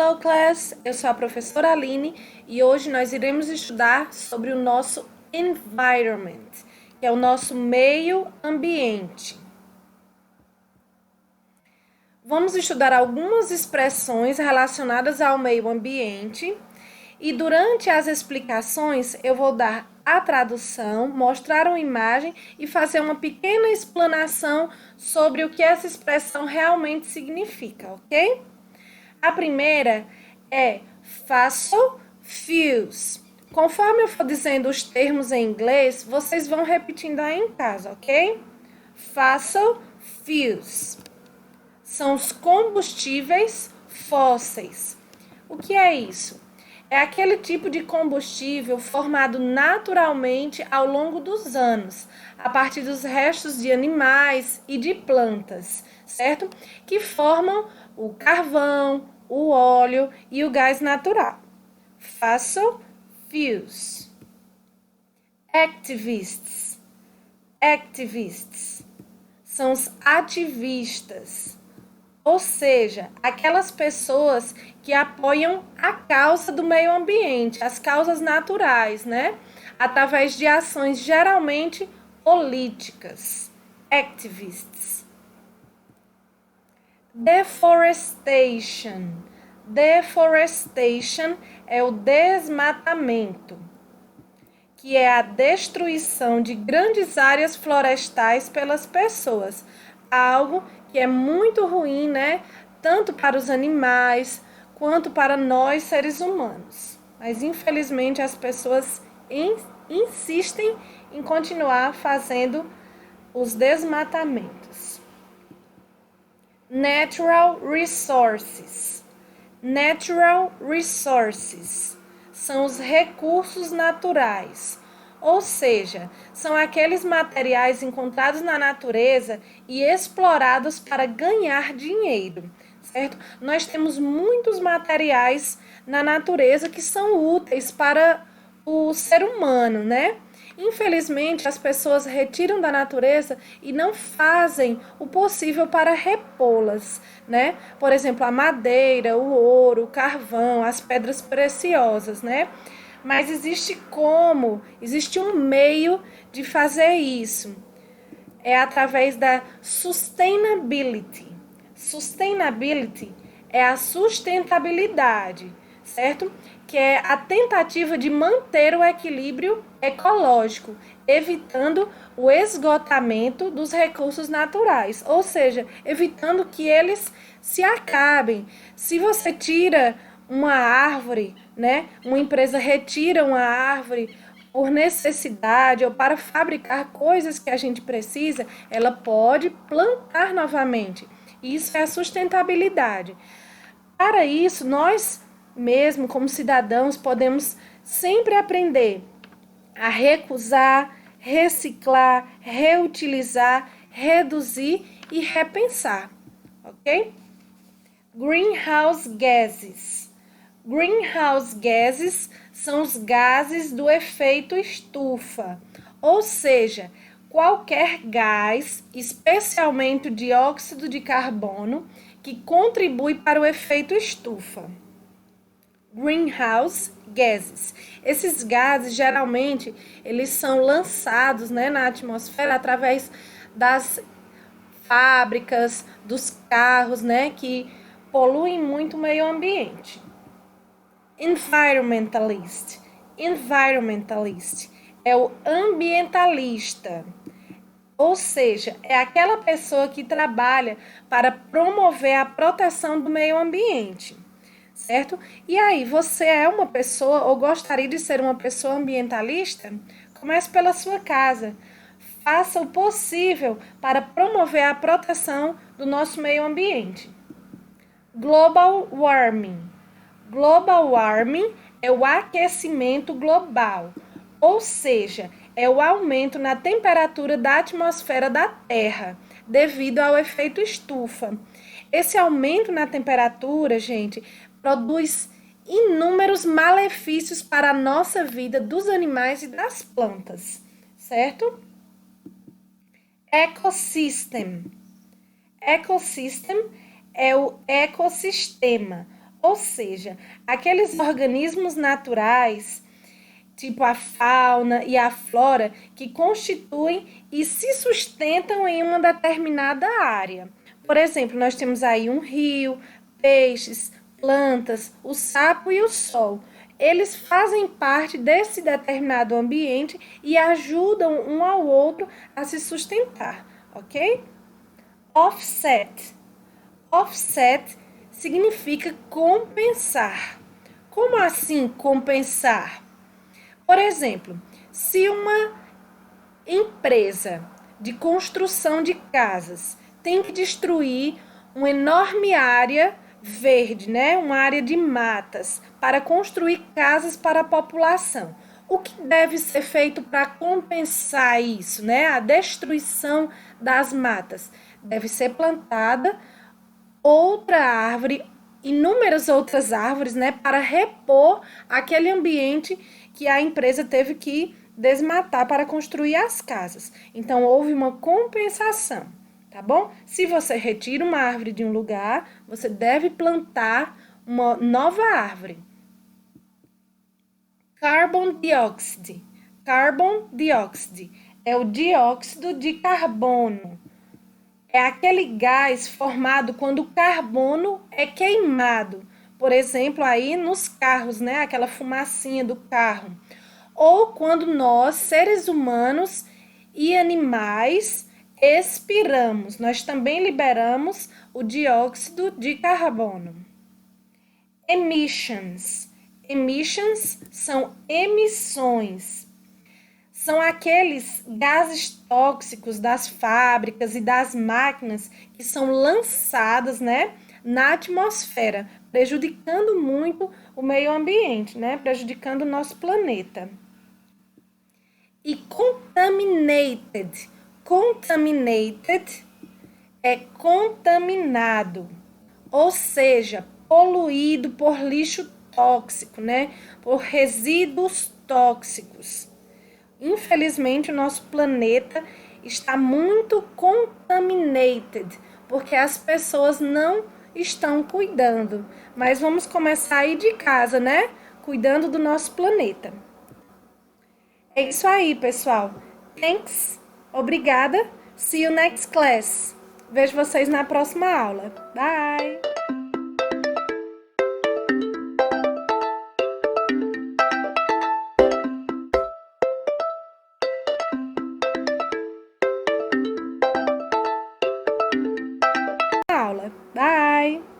Hello class, eu sou a professora Aline e hoje nós iremos estudar sobre o nosso environment, que é o nosso meio ambiente. Vamos estudar algumas expressões relacionadas ao meio ambiente e durante as explicações eu vou dar a tradução, mostrar uma imagem e fazer uma pequena explanação sobre o que essa expressão realmente significa, ok? A primeira é fossil fuels. Conforme eu for dizendo os termos em inglês, vocês vão repetindo aí em casa, ok? Fossil fuels são os combustíveis fósseis. O que é isso? É aquele tipo de combustível formado naturalmente ao longo dos anos, a partir dos restos de animais e de plantas, certo? Que formam o carvão, o óleo e o gás natural. Fossil fuels. Activists. Activists são os ativistas, ou seja, aquelas pessoas que apoiam a causa do meio ambiente, as causas naturais, né? Através de ações geralmente políticas. Activists. Deforestation. Deforestation é o desmatamento, que é a destruição de grandes áreas florestais pelas pessoas. Algo que é muito ruim, né? Tanto para os animais quanto para nós, seres humanos. Mas, infelizmente, as pessoas insistem em continuar fazendo os desmatamentos. Natural resources. Natural resources são os recursos naturais, ou seja, são aqueles materiais encontrados na natureza e explorados para ganhar dinheiro, certo? Nós temos muitos materiais na natureza que são úteis para o ser humano, né? Infelizmente, as pessoas retiram da natureza e não fazem o possível para repô-las, né? Por exemplo, a madeira, o ouro, o carvão, as pedras preciosas, né? Mas existe um meio de fazer isso. É através da sustainability. Sustainability é a sustentabilidade, certo? Que é a tentativa de manter o equilíbrio ecológico, evitando o esgotamento dos recursos naturais, ou seja, evitando que eles se acabem. Se você tira uma árvore, né? Uma empresa retira uma árvore por necessidade ou para fabricar coisas que a gente precisa, ela pode plantar novamente. Isso é a sustentabilidade. Para isso, nós mesmo como cidadãos podemos sempre aprender a recusar, reciclar, reutilizar, reduzir e repensar, ok? Greenhouse gases. Greenhouse gases são os gases do efeito estufa, ou seja, qualquer gás, especialmente o dióxido de carbono, que contribui para o efeito estufa. Greenhouse gases. Esses gases, geralmente, eles são lançados, né, na atmosfera através das fábricas, dos carros, né, que poluem muito o meio ambiente. Environmentalist. Environmentalist é o ambientalista. Ou seja, é aquela pessoa que trabalha para promover a proteção do meio ambiente, certo? E aí, você é uma pessoa ou gostaria de ser uma pessoa ambientalista? Comece pela sua casa. Faça o possível para promover a proteção do nosso meio ambiente. Global warming. Global warming é o aquecimento global, ou seja, é o aumento na temperatura da atmosfera da Terra, devido ao efeito estufa. Esse aumento na temperatura, gente, produz inúmeros malefícios para a nossa vida, dos animais e das plantas, certo? Ecosystem. Ecosystem é o ecossistema, ou seja, aqueles organismos naturais, tipo a fauna e a flora, que constituem e se sustentam em uma determinada área. Por exemplo, nós temos aí um rio, peixes, plantas, o sapo e o sol. Eles fazem parte desse determinado ambiente e ajudam um ao outro a se sustentar, ok? Offset. Offset significa compensar. Como assim compensar? Por exemplo, se uma empresa de construção de casas tem que destruir uma enorme área verde, né? Uma área de matas para construir casas para a população. O que deve ser feito para compensar isso, né? A destruição das matas. Deve ser plantada outra árvore, inúmeras outras árvores, né, para repor aquele ambiente que a empresa teve que desmatar para construir as casas. Então houve uma compensação, tá bom? Se você retira uma árvore de um lugar, você deve plantar uma nova árvore. Carbon dioxide. Carbon dioxide é o dióxido de carbono. É aquele gás formado quando o carbono é queimado. Por exemplo, aí nos carros, né? Aquela fumacinha do carro. Ou quando nós, seres humanos e animais, expiramos. Nós também liberamos o dióxido de carbono. Emissions. Emissions são emissões. São aqueles gases tóxicos das fábricas e das máquinas que são lançadas, né, na atmosfera, prejudicando muito o meio ambiente, né, prejudicando o nosso planeta. E contaminated. Contaminated é contaminado, ou seja, poluído por lixo tóxico, né, por resíduos tóxicos. Infelizmente, o nosso planeta está muito contaminated, porque as pessoas não estão cuidando. Mas vamos começar aí de casa, né? Cuidando do nosso planeta. É isso aí, pessoal. Thanks. Obrigada. See you next class. Vejo vocês na próxima aula. Bye. Aula. Bye.